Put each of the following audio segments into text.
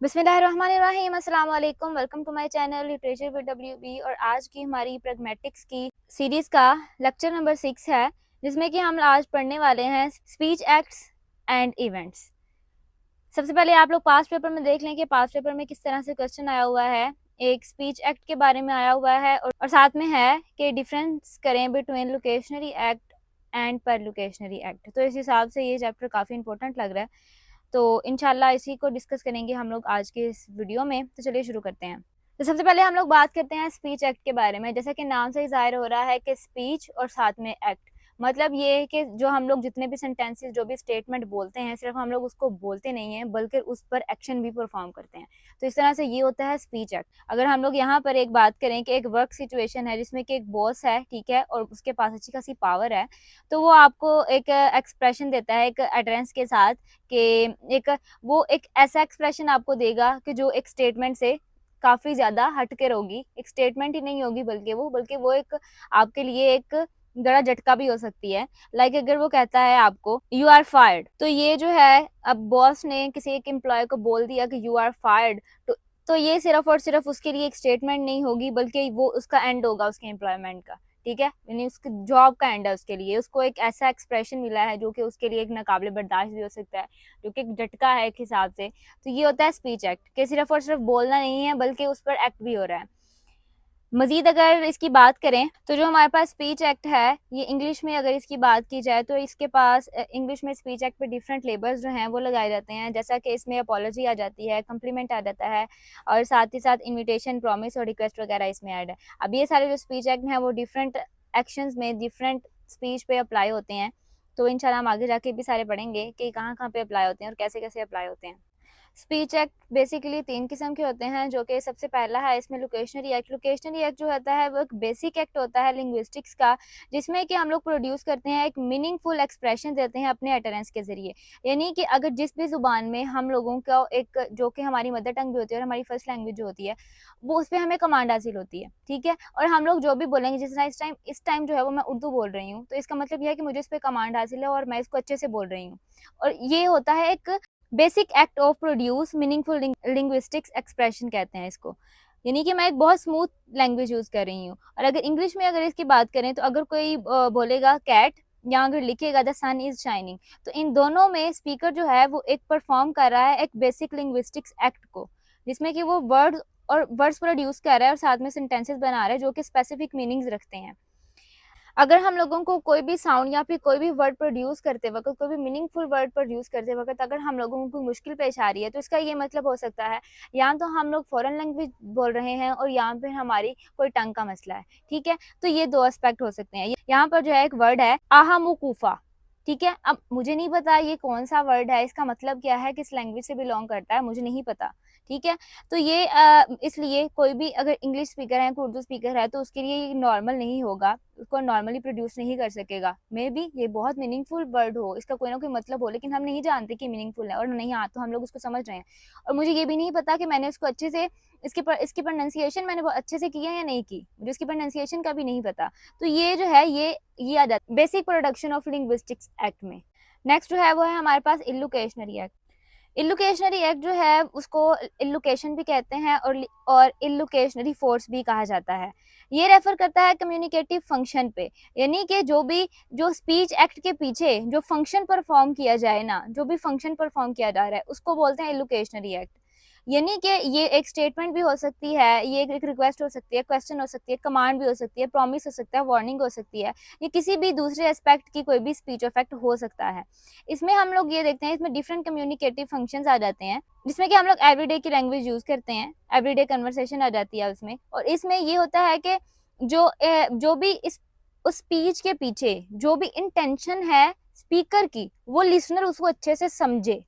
बिस्मिल्लाहिर्रहमानिर्रहीम, अस्सलाम वालेकुम। Welcome to my channel literature with WB। और आज की हमारी प्रैग्मेटिक्स की सीरीज़ का लेक्चर नंबर 6 है, जिसमें कि हम आज पढ़ने वाले हैं स्पीच एक्ट्स एंड इवेंट्स। सबसे पहले आप लोग पास्ट पेपर में देख लें कि पास्ट पेपर में किस तरह से क्वेश्चन आया हुआ है। एक स्पीच एक्ट के बारे में आया हुआ है और साथ में है कि डिफरेंस करें बिटवीन लोकेशनरी एक्ट एंड पर लोकेशनरी एक्ट। तो इस हिसाब से ये चैप्टर काफ़ी इंपॉर्टेंट लग रहा है, तो इंशाल्लाह इसी को डिस्कस करेंगे हम लोग आज के इस वीडियो में। तो चलिए शुरू करते हैं। तो सबसे पहले हम लोग बात करते हैं स्पीच एक्ट के बारे में। जैसा कि नाम से ही ज़ाहिर हो रहा है कि स्पीच और साथ में एक्ट, मतलब ये है कि जो हम लोग जितने भी सेंटेंसेस, जो भी स्टेटमेंट बोलते हैं, सिर्फ हम लोग उसको बोलते नहीं हैं बल्कि उस पर एक्शन भी परफॉर्म करते हैं। तो इस तरह से ये होता है स्पीच एक्ट। अगर हम लोग यहाँ पर एक बात करें कि एक वर्क सिचुएशन है जिसमें कि एक बॉस है, ठीक है, और उसके पास अच्छी खासी पावर है, तो वो आपको एक एक्सप्रेशन देता है एक एड्रेस के साथ कि वो एक ऐसा एक्सप्रेशन आपको देगा कि जो एक स्टेटमेंट से काफ़ी ज़्यादा हट कर होगी। एक स्टेटमेंट ही नहीं होगी बल्कि वो एक आपके लिए एक बड़ा झटका भी हो सकती है। लाइक अगर वो कहता है आपको यू आर फायर्ड, तो ये जो है, अब बॉस ने किसी एक एम्प्लॉय को बोल दिया कि यू आर फायर्ड, तो ये सिर्फ और सिर्फ उसके लिए एक स्टेटमेंट नहीं होगी बल्कि वो उसका एंड होगा उसके एम्प्लॉयमेंट का। ठीक है, यानी उसकी जॉब का एंड है उसके लिए। उसको एक ऐसा एक्सप्रेशन मिला है जो कि उसके लिए एक नाकाबिले बर्दाश्त भी हो सकता है, जो कि एक झटका है एक हिसाब से। तो ये होता है स्पीच एक्ट, कि सिर्फ और सिर्फ बोलना नहीं है बल्कि उस पर एक्ट भी हो रहा है। मजीद अगर इसकी बात करें तो जो हमारे पास स्पीच एक्ट है, ये इंग्लिश में अगर इसकी बात की जाए तो इसके पास इंग्लिश में स्पीच एक्ट पे डिफरेंट लेबल्स जो हैं वो लगाए जाते हैं। जैसा कि इसमें अपॉलॉजी आ जाती है, कम्प्लीमेंट आ जाता है, और साथ ही साथ इन्विटेशन, प्रॉमिस और रिक्वेस्ट वगैरह इसमें ऐड है। अब ये सारे जो स्पीच एक्ट हैं वो डिफरेंट एक्शंस में, डिफरेंट स्पीच पे अप्लाई होते हैं। तो इंशाल्लाह हम आगे जाके भी सारे पढ़ेंगे कि कहाँ कहाँ पे अप्लाई होते हैं और कैसे कैसे अप्लाई होते हैं। स्पीच एक्ट बेसिकली 3 किस्म के होते हैं, जो कि सबसे पहला है इसमें लोकेशनरी एक्ट। लोकेशनरी एक्ट जो होता है वो एक बेसिक एक्ट होता है लिंग्विस्टिक्स का, जिसमें कि हम लोग प्रोड्यूस करते हैं एक मीनिंगफुल एक्सप्रेशन देते हैं अपने अटरेंस के ज़रिए। यानी कि अगर जिस भी ज़ुबान में हम लोगों का एक, जो कि हमारी मदर टंग भी होती है और हमारी फर्स्ट लैंग्वेज जो होती है, वो उस पर हमें कमांड हासिल होती है, ठीक है। और हम लोग जो भी बोलेंगे, जिस तरह इस टाइम जो है वो मैं उर्दू बोल रही हूँ, तो इसका मतलब यह है कि मुझे इस पर कमांड हासिल है और मैं इसको अच्छे से बोल रही हूँ। और ये होता है एक basic act of produce meaningful linguistics expression कहते हैं इसको। यानी कि मैं एक बहुत स्मूथ लैंग्वेज यूज़ कर रही हूँ। और अगर इंग्लिश में अगर इसकी बात करें तो अगर कोई बोलेगा कैट, या अगर लिखेगा द सन इज शाइनिंग, तो इन दोनों में स्पीकर जो है वो एक परफॉर्म कर रहा है एक बेसिक लिंग्विस्टिक्स एक्ट को, जिसमें कि वो वर्ड्स प्रोड्यूस कर रहा है और साथ में सेंटेंसेस बना रहा है जो कि स्पेसिफिक मीनिंग्स रखते हैं। अगर हम लोगों को कोई भी साउंड या फिर कोई भी वर्ड प्रोड्यूस करते वक्त, कोई भी मीनिंगफुल वर्ड प्रोड्यूस करते वक्त अगर हम लोगों को मुश्किल पेश आ रही है, तो इसका ये मतलब हो सकता है या तो हम लोग फॉरेन लैंग्वेज बोल रहे हैं और यहाँ पे हमारी कोई टंग का मसला है, ठीक है। तो ये दो एस्पेक्ट हो सकते हैं। यहाँ पर जो है एक वर्ड है आहामुकूफा, ठीक है। अब मुझे नहीं पता ये कौन सा वर्ड है, इसका मतलब क्या है, किस लैंग्वेज से बिलोंग करता है, मुझे नहीं पता, ठीक है। तो ये इसलिए कोई भी अगर इंग्लिश स्पीकर है, कोई उर्दू स्पीकर है, तो उसके लिए ये नॉर्मल नहीं होगा, उसको नॉर्मली प्रोड्यूस नहीं कर सकेगा। मे बी ये बहुत मीनिंगफुल वर्ड हो, इसका कोई ना कोई मतलब हो, लेकिन हम नहीं जानते कि मीनिंगफुल है और नहीं, हाँ, तो हम लोग उसको समझ रहे हैं। और मुझे ये भी नहीं पता कि मैंने उसको अच्छे से इसकी प्रोनाउंसिएशन मैंने बहुत अच्छे से की है या नहीं की, मुझे इसकी प्रोनाउंसिएशन का भी नहीं पता। तो ये जो है ये आ जाता है basic production of linguistics act में। नेक्स्ट जो है वो है हमारे पास इल्लोकेशनरी एक्ट। इल्लोकेशनरी एक्ट जो है उसको इल्लोकेशन भी कहते हैं और इल्लोकेशनरी फोर्स भी कहा जाता है। ये रेफर करता है कम्युनिकेटिव फंक्शन पे, यानी कि जो स्पीच एक्ट के पीछे जो फंक्शन परफॉर्म किया जाए ना, जो भी फंक्शन परफॉर्म किया जा रहा है उसको बोलते हैं इल्लोकेशनरी एक्ट। यानी कि ये एक स्टेटमेंट भी हो सकती है, ये एक रिक्वेस्ट हो सकती है, क्वेश्चन हो सकती है, कमांड भी हो सकती है, प्रॉमिस हो सकता है, वार्निंग हो सकती है, ये किसी भी दूसरे एस्पेक्ट की कोई भी स्पीच इफेक्ट हो सकता है। इसमें हम लोग ये देखते हैं, इसमें डिफरेंट कम्युनिकेटिव फंक्शंस आ जाते हैं, जिसमें कि हम लोग एवरीडे की लैंग्वेज यूज करते हैं, एवरीडे कन्वर्सेशन आ जाती है उसमें। और इसमें ये होता है कि जो भी उस स्पीच के पीछे जो भी इंटेंशन है स्पीकर की, वो लिसनर उसको अच्छे से समझे,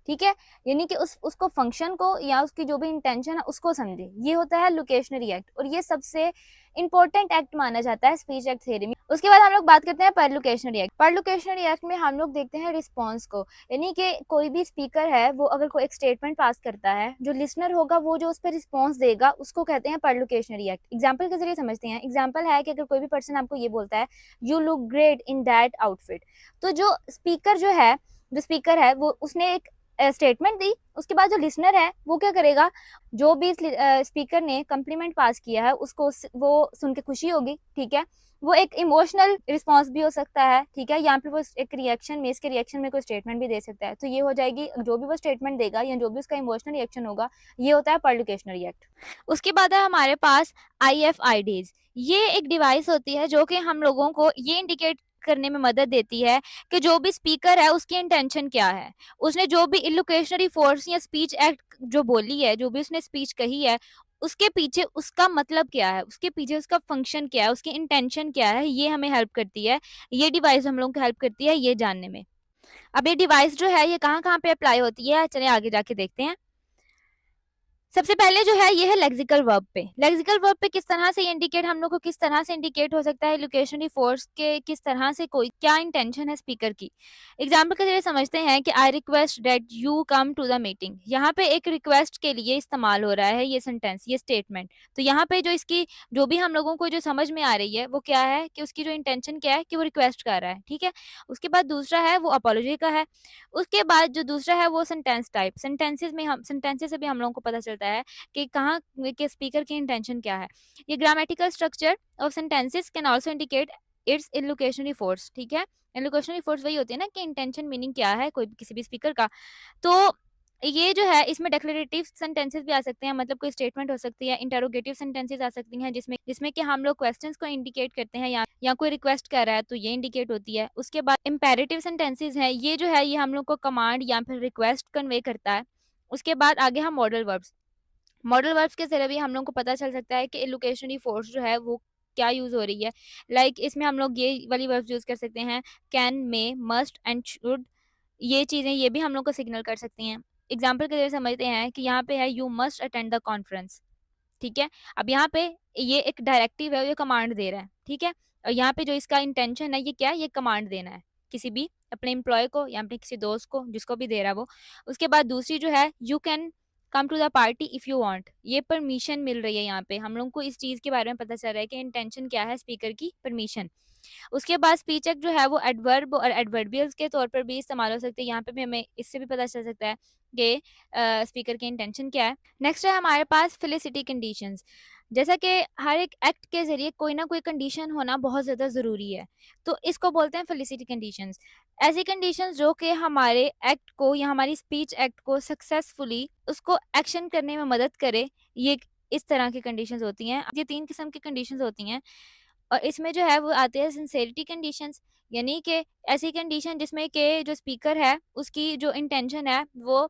ठीक है। यानी कि उसको फंक्शन को या उसकी जो भी इंटेंशन है उसको समझे। ये होता है लोकेशनरी एक्ट, और ये सबसे इंपॉर्टेंट एक्ट माना जाता है स्पीच एक्ट थ्योरी में। उसके बाद हम लोग बात करते हैं पर लोकेशनरी एक्ट। पर लोकेशनरी एक्ट में हम लोग देखते हैं रिस्पॉन्स को, यानी कि कोई भी स्पीकर है वो अगर कोई एक स्टेटमेंट पास करता है, जो लिसनर होगा वो जो उस पर रिस्पॉन्स देगा उसको कहते हैं पर लोकेशनरी एक्ट। एग्जाम्पल के जरिए समझते हैं। एग्जाम्पल है कि अगर कोई भी पर्सन आपको ये बोलता है you look great in that outfit, तो जो स्पीकर है वो उसने एक स्टेटमेंट दी, उसके बाद जो लिसनर है वो क्या करेगा, जो भी स्पीकर ने कम्प्लीमेंट पास किया है उसको वो सुन के खुशी होगी, ठीक है। वो एक इमोशनल रिस्पॉन्स भी हो सकता है, ठीक है, यहाँ पे वो एक रिएक्शन में, इसके रिएक्शन में कोई स्टेटमेंट भी दे सकता है। तो ये हो जाएगी, जो भी वो स्टेटमेंट देगा या जो भी उसका इमोशनल रिएक्शन होगा, ये होता है परलोकेशनल रिएक्ट। उसके बाद है हमारे पास IFIDs। ये एक डिवाइस होती है जो कि हम लोगों को ये इंडिकेट करने में मदद देती है कि जो भी स्पीकर है उसकी इंटेंशन क्या है, उसने जो भी इलोकेशनरी फोर्स या स्पीच एक्ट जो बोली है, जो भी उसने स्पीच कही है, उसके पीछे उसका मतलब क्या है, उसके पीछे उसका फंक्शन क्या है, उसकी इंटेंशन क्या है, ये हमें हेल्प करती है। ये डिवाइस हम लोगों को हेल्प करती है ये जानने में। अब ये डिवाइस जो है ये कहाँ कहाँ पे अप्लाई होती है, चलिए आगे जाके देखते हैं। सबसे पहले जो है ये है लेक्सिकल वर्ब पे। लेक्सिकल वर्ब पे किस तरह से इंडिकेट, हम लोग को किस तरह से इंडिकेट हो सकता है लोकेशनरी फोर्स के, किस तरह से कोई क्या इंटेंशन है स्पीकर की। एग्जाम्पल के जरिए समझते हैं कि I request that you come to the meeting. यहाँ पे एक रिक्वेस्ट के लिए इस्तेमाल हो रहा है ये सेंटेंस, ये स्टेटमेंट। तो यहाँ पे जो इसकी जो भी हम लोगों को जो समझ में आ रही है वो क्या है कि उसकी जो इंटेंशन क्या है कि वो रिक्वेस्ट कर रहा है, ठीक है। उसके बाद दूसरा है वो अपोलॉजी का है। उसके बाद जो दूसरा है वो सेंटेंस टाइप। सेंटेंसेस में हम सेंटेंसेस से भी हम लोगों को पता चलता है कि कहाँ के स्पीकर की इंटेंशन क्या है। ये grammatical structure of sentences can also indicate its illocutionary force, ठीक है। इलोकेशनरी फोर्स वही होती है ना कि इंटेंशन मीनिंग क्या है कोई किसी भी स्पीकर का। तो ये जो है इसमें डिक्लेरेटिव सेंटेंसेस भी आ सकते हैं, मतलब कोई स्टेटमेंट हो सकती है। इंटरोगेटिव सेंटेंसेस आ सकती हैं जिसमें जिसमें कि हम लोग क्वेश्चंस को इंडिकेट करते हैं या कोई रिक्वेस्ट कर रहा है तो ये इंडिकेट होती है। उसके बाद इंपेरेटिव सेंटेंसेस हैं, ये जो है ये हम लोग को कमांड या फिर रिक्वेस्ट कन्वे करता है। उसके बाद आगे हम मॉडल वर्ब्स। मॉडल वर्ब्स के जरिए भी हम लोग को पता चल सकता है कि इलोकेशनरी फोर्स जो है वो क्या यूज हो रही है। लाइक इसमें हम लोग ये वाली वर्ब्स यूज कर सकते हैं, can, may, must and should. ये चीजें ये भी हम लोग को सिग्नल कर सकती हैं। एग्जाम्पल के जरिए समझते हैं कि यहाँ पे है you must attend the conference, ठीक है। अब यहाँ पे ये एक डायरेक्टिव है, ये कमांड दे रहा है, ठीक है। और यहाँ पे जो इसका इंटेंशन है ये क्या है, ये कमांड देना है किसी भी अपने एम्प्लॉय को या अपने किसी दोस्त को, जिसको भी दे रहा है वो। उसके बाद दूसरी जो है you can come to the party if you want, ये परमिशन मिल रही है। यहाँ पे हम लोग को इस चीज के बारे में पता चल रहा है कि इंटेंशन क्या है स्पीकर की, परमिशन। उसके बाद स्पीच एक्ट जो है वो एडवर्ब और एडवर्बियल्स के तौर पर भी इस्तेमाल हो सकते हैं। यहाँ पे भी हमें इससे भी पता चल सकता है कि स्पीकर की इंटेंशन क्या है। नेक्स्ट है हमारे पास फेलिसिटी कंडीशंस। जैसा कि हर एक एक्ट के जरिए कोई ना कोई कंडीशन होना बहुत ज़्यादा ज़रूरी है, तो इसको बोलते हैं फेलिसिटी कंडीशंस। ऐसी कंडीशंस जो कि हमारे एक्ट को या हमारी स्पीच एक्ट को सक्सेसफुली उसको एक्शन करने में मदद करे, ये इस तरह की कंडीशंस होती हैं। ये 3 किस्म की कंडीशंस होती हैं और इसमें जो है वो आते हैं सिंसेरिटी कंडीशंस, यानी कि ऐसी कंडीशन जिसमें कि जो स्पीकर है उसकी जो इंटेंशन है वो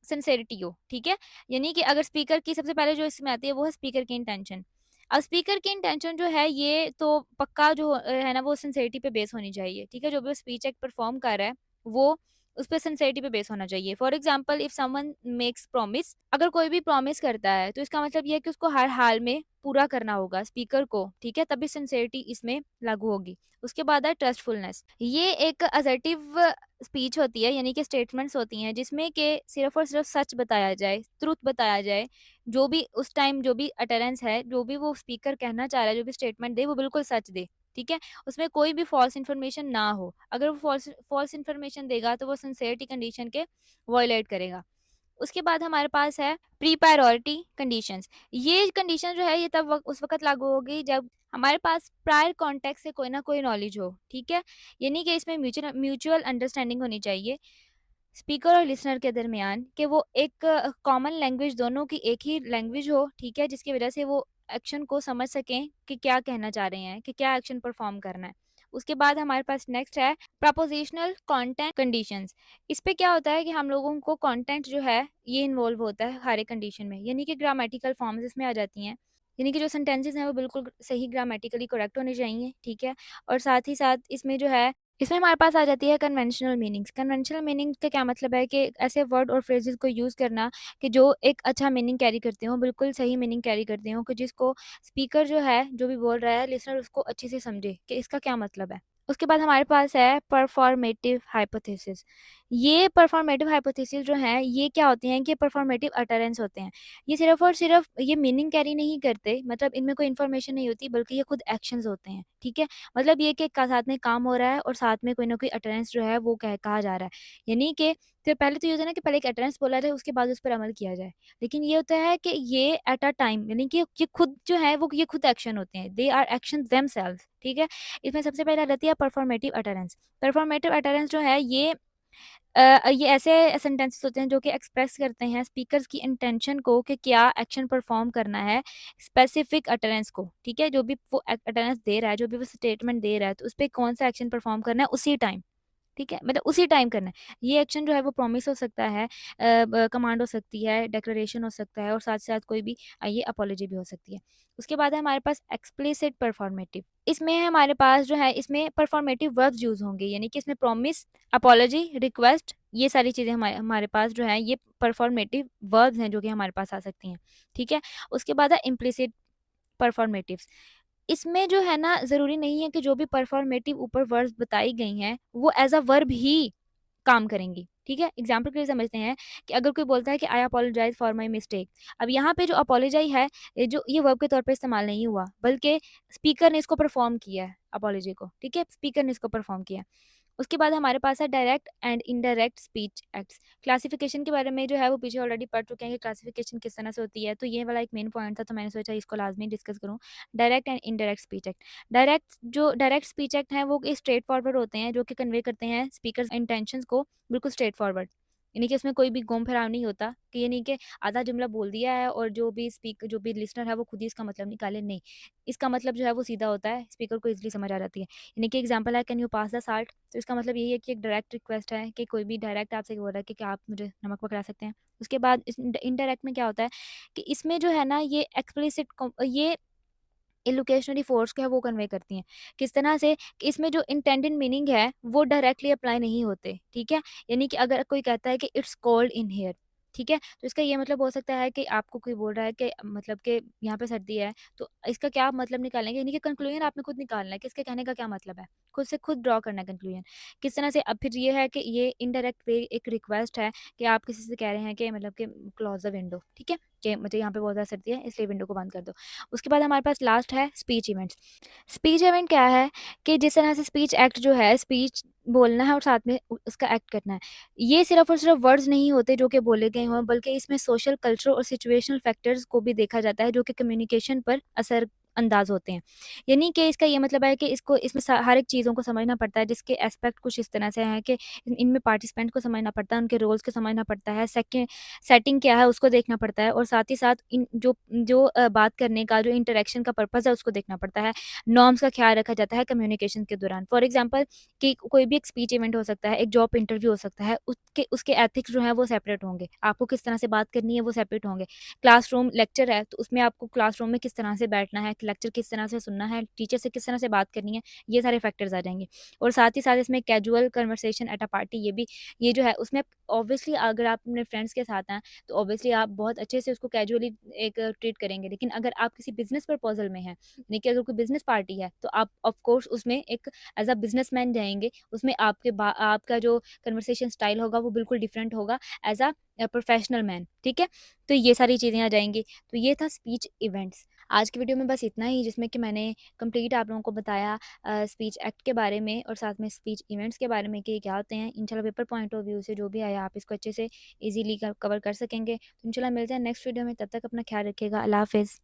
सिंसेरिटी हो, ठीक है। यानी कि अगर स्पीकर की सबसे पहले जो इसमें आती है वो है स्पीकर की इंटेंशन। अब स्पीकर की इंटेंशन जो है ये तो पक्का जो है ना वो सिंसेरिटी पे बेस होनी चाहिए, ठीक है। जो भी स्पीच एक्ट परफॉर्म कर रहा है वो उस पर सिंसेरिटी पे बेस होना चाहिए। For example if someone makes promise, अगर कोई भी प्रॉमिस करता है तो इसका मतलब ये है कि उसको हर हाल में पूरा करना होगा स्पीकर को, ठीक है, तभी सिंसेरिटी इसमें लागू होगी। उसके बाद है ट्रस्टफुलनेस। ये एक असर्टिव स्पीच होती है, यानी कि स्टेटमेंट्स होती हैं जिसमें कि सिर्फ और सिर्फ सच बताया जाए, ट्रूथ बताया जाए। जो भी उस टाइम जो भी अटरेंस है, जो भी वो स्पीकर कहना चाह रहा है, जो भी स्टेटमेंट दे वो बिल्कुल सच दे, ठीक है। उसमें कोई भी फॉल्स इन्फॉर्मेशन ना हो। अगर वो फॉल्स इन्फॉर्मेशन देगा तो वो सिंसेरिटी कंडीशन के वॉयलेट करेगा। उसके बाद हमारे पास है प्री प्रायोरिटी कंडीशंस। ये कंडीशन जो है ये तब उस वक्त लागू होगी जब हमारे पास प्रायर कॉन्टेक्स्ट से कोई ना कोई नॉलेज हो, ठीक है। यानी कि इसमें म्यूचुअल अंडरस्टैंडिंग होनी चाहिए स्पीकर और लिसनर के दरमियान, कि वो एक कॉमन लैंग्वेज, दोनों की एक ही लैंग्वेज हो, ठीक है, जिसकी वजह से वो एक्शन को समझ सकें कि क्या कहना चाह रहे हैं, कि क्या एक्शन परफॉर्म करना है। उसके बाद हमारे पास नेक्स्ट है प्रपोजिशनल कंटेंट कंडीशंस। इस पे क्या होता है कि हम लोगों को कंटेंट जो है ये इन्वॉल्व होता है हर एक कंडीशन में, यानी कि ग्रामेटिकल फॉर्म्स इसमें आ जाती हैं। यानी कि जो सेंटेंसेस हैं वो बिल्कुल सही ग्रामेटिकली करेक्ट होने चाहिए, ठीक है। और साथ ही साथ इसमें जो है इसमें हमारे पास आ जाती है कन्वेंशनल मीनिंग्स। कन्वेंशनल मीनिंग का क्या मतलब है कि ऐसे वर्ड और फ्रेजेस को यूज़ करना कि जो एक अच्छा मीनिंग कैरी करते हो, बिल्कुल सही मीनिंग कैरी करते हो, कि जिसको स्पीकर जो है जो भी बोल रहा है लिसनर उसको अच्छे से समझे कि इसका क्या मतलब है। उसके बाद हमारे पास है परफॉर्मेटिव हाइपोथेसिस। ये परफॉर्मेटिव हाइपोथेसिस जो हैं, ये क्या होती हैं कि परफॉर्मेटिव अटरेंस होते हैं। ये सिर्फ़ और सिर्फ़ ये मीनिंग कैरी नहीं करते, मतलब इनमें कोई इन्फॉर्मेशन नहीं होती, बल्कि ये खुद एक्शंस होते हैं, ठीक है? मतलब ये कि का साथ में काम हो रहा है और साथ में कोई ना कोई अटरेंस जो है वो कहा जा रहा है। यानी कि फिर पहले तो ये होता है ना कि पहले एक अटरेंस बोला जाए, उसके बाद उस पर अमल किया जाए। लेकिन ये होता है कि ये एट अ टाइम, यानी कि ये खुद जो है वो ये खुद एक्शन होते हैं। दे आर एक्शंस देमसेल्व्स, ठीक है? इसमें सबसे पहले रहती है परफॉर्मेटिव अटरेंस। परफॉर्मेटिव अटरेंस जो है ये ऐसे सेंटेंसेस होते हैं जो कि एक्सप्रेस करते हैं स्पीकर्स की इंटेंशन को कि क्या एक्शन परफॉर्म करना है स्पेसिफिक अटरेंस को, ठीक है? जो भी वो अटरेंस दे रहा है, जो भी वो स्टेटमेंट दे रहा है, तो उस पे कौन सा एक्शन परफॉर्म करना है उसी टाइम, ठीक है? मतलब उसी टाइम करना है। ये एक्शन जो है वो प्रॉमिस हो सकता है, कमांड हो सकती है, डिक्लेरेशन हो सकता है और साथ-साथ कोई भी ये अपोलॉजी भी हो सकती है। उसके बाद है हमारे पास एक्सप्लिसिट परफॉर्मेटिव। इसमें हमारे पास जो है इसमें परफॉर्मेटिव वर्ब्स यूज़ होंगे, यानी कि इसमें प्रॉमिस, अपोलॉजी, रिक्वेस्ट, ये सारी चीज़ें हमारे हमारे पास जो है ये परफॉर्मेटिव वर्ब्स हैं जो कि हमारे पास आ सकती हैं, ठीक है? उसके बाद है इम्प्लिसिट परफॉर्मेटिव्स। इसमें जो है ना ज़रूरी नहीं है कि जो भी परफॉर्मेटिव ऊपर वर्ड्स बताई गई हैं, वो एज़ अ वर्ब ही काम करेंगी, ठीक है? एग्ज़ाम्पल के लिए समझते हैं कि अगर कोई बोलता है कि आई अपोलोजाइज़ फॉर माय मिस्टेक। अब यहाँ पे जो अपोलोजाइज़ है, ये वर्ब के तौर पे इस्तेमाल नहीं हुआ, बल्कि स्पीकर ने इसको परफ़ॉर्म किया है अपोलॉजी को, ठीक है? स्पीकर ने इसको परफ़ॉर्म किया है। उसके बाद हमारे पास है direct and indirect speech acts. Classification के बारे में जो है वो पीछे ऑलरेडी पढ़ चुके हैं कि क्लासिफिकेशन किस तरह से होती है, तो ये वाला एक मेन पॉइंट था, तो मैंने सोचा इसको लाज़मी डिस्कस करूँ। Direct and indirect speech act. Direct speech act हैं वो स्ट्रेट फॉरवर्ड होते हैं, जो कि कन्वे करते हैं स्पीकर इंटेंशंस को बिल्कुल स्ट्रेट फॉरवर्ड। यानी कि उसमें कोई भी घूम-फिराव नहीं होता, कि ये नहीं कि आधा जुमला बोल दिया है और जो भी लिसनर है वो खुद ही इसका मतलब निकाले, नहीं। इसका मतलब जो है वो सीधा होता है, स्पीकर को ईज़िली समझ आ जाती है। यानी कि एग्जांपल है, can you pass the salt? तो इसका मतलब यही है कि एक डायरेक्ट रिक्वेस्ट है कि कोई भी डायरेक्ट आपसे बोल रहा है कि क्या आप मुझे नमक पकड़ा सकते हैं? उसके बाद इस इनडायरेक्ट में क्या होता है कि इसमें जो है ना ये ये इलोकेशनरी फोर्स जो है वो कन्वे करती हैं। किस तरह से कि इसमें जो इंटेंडेड मीनिंग है वो डायरेक्टली अप्लाई नहीं होते, ठीक है? यानी कि अगर कोई कहता है कि इट्स कोल्ड इन हियर, ठीक है? तो इसका ये मतलब हो सकता है कि आपको कोई बोल रहा है कि मतलब कि यहाँ पे सर्दी है, तो इसका क्या मतलब निकालेंगे, यानी कि कंक्लूजन आपने खुद निकालना है कि इसके कहने का क्या मतलब है। खुद से खुद ड्रॉ करना है कंक्लूजन। किस तरह से, अब फिर ये है कि ये इनडायरेक्ट वे एक रिक्वेस्ट है कि आप किसी से कह रहे हैं कि मतलब कि क्लोज़ द विंडो, ठीक है? कि मुझे यहाँ पे बहुत ज़्यादा सर्दी है इसलिए विंडो को बंद कर दो। उसके बाद हमारे पास लास्ट है स्पीच इवेंट्स। स्पीच इवेंट क्या है कि जिस तरह से स्पीच एक्ट जो है, स्पीच बोलना है और साथ में उसका एक्ट करना है। ये सिर्फ़ और सिर्फ़ वर्ड्स नहीं होते जो कि बोले गए हों, बल्कि इसमें सोशल, कल्चरल और सिचुएशनल फैक्टर्स को भी देखा जाता है जो कि कम्युनिकेशन पर असर अंदाज़ होते हैं। यानी कि इसका ये मतलब है कि इसको इसमें हर एक चीज़ों को समझना पड़ता है, जिसके एस्पेक्ट कुछ इस तरह से हैं कि इनमें पार्टिसिपेंट को समझना पड़ता है, उनके रोल्स को समझना पड़ता है, सेटिंग क्या है उसको देखना पड़ता है और साथ ही साथ इन बात करने का जो इंटरेक्शन का पर्पज़ है उसको देखना पड़ता है। नॉर्म्स का ख़्याल रखा जाता है कम्युनिकेशन के दौरान। फॉर एग्ज़ाम्पल कि कोई भी एक स्पीच इवेंट हो सकता है, एक जॉब इंटरव्यू हो सकता है, उसके उसके एथिक्स जो हैं वो सेपरेट होंगे। आपको किस तरह से बात करनी है वो सेपरेट होंगे। क्लासरूम लेक्चर है तो उसमें आपको क्लासरूम में किस तरह से बैठना है, लेक्चर किस तरह से सुनना है, टीचर से किस तरह से बात करनी है, ये सारे फैक्टर्स आ जाएँगे। और साथ ही साथ इसमें casual conversation at a party, ये जो है उसमें ऑब्वियसली अगर आप अपने फ्रेंड्स के साथ हैं, तो ऑब्वियसली आप बहुत अच्छे से उसको कैजुअली एक ट्रीट करेंगे। लेकिन अगर आप किसी बिज़नेस प्रपोज़ल में हैं, यानी कि अगर कोई बिज़नेस पार्टी है, तो आप ऑफ कोर्स उसमें एक एज़ अ बिज़नेसमैन जाएँगे। उसमें आपका जो कन्वर्सेशन स्टाइल होगा वो बिल्कुल डिफरेंट होगा एज़ प्रोफेशनल मैन, ठीक है? तो ये सारी चीज़ें आ जाएँगी। तो ये था स्पीच इवेंट्स। आज की वीडियो में बस इतना ही, जिसमें कि मैंने कंप्लीट आप लोगों को बताया स्पीच एक्ट के बारे में और साथ में स्पीच इवेंट्स के बारे में कि ये क्या होते हैं। इंशाल्लाह पेपर पॉइंट ऑफ व्यू से जो भी आया आप इसको अच्छे से ईज़िली कवर कर सकेंगे। तो इंशाल्लाह मिलते हैं नेक्स्ट वीडियो में, तब तक अपना ख़्याल रखिएगा। अल्लाह हाफ़िज़।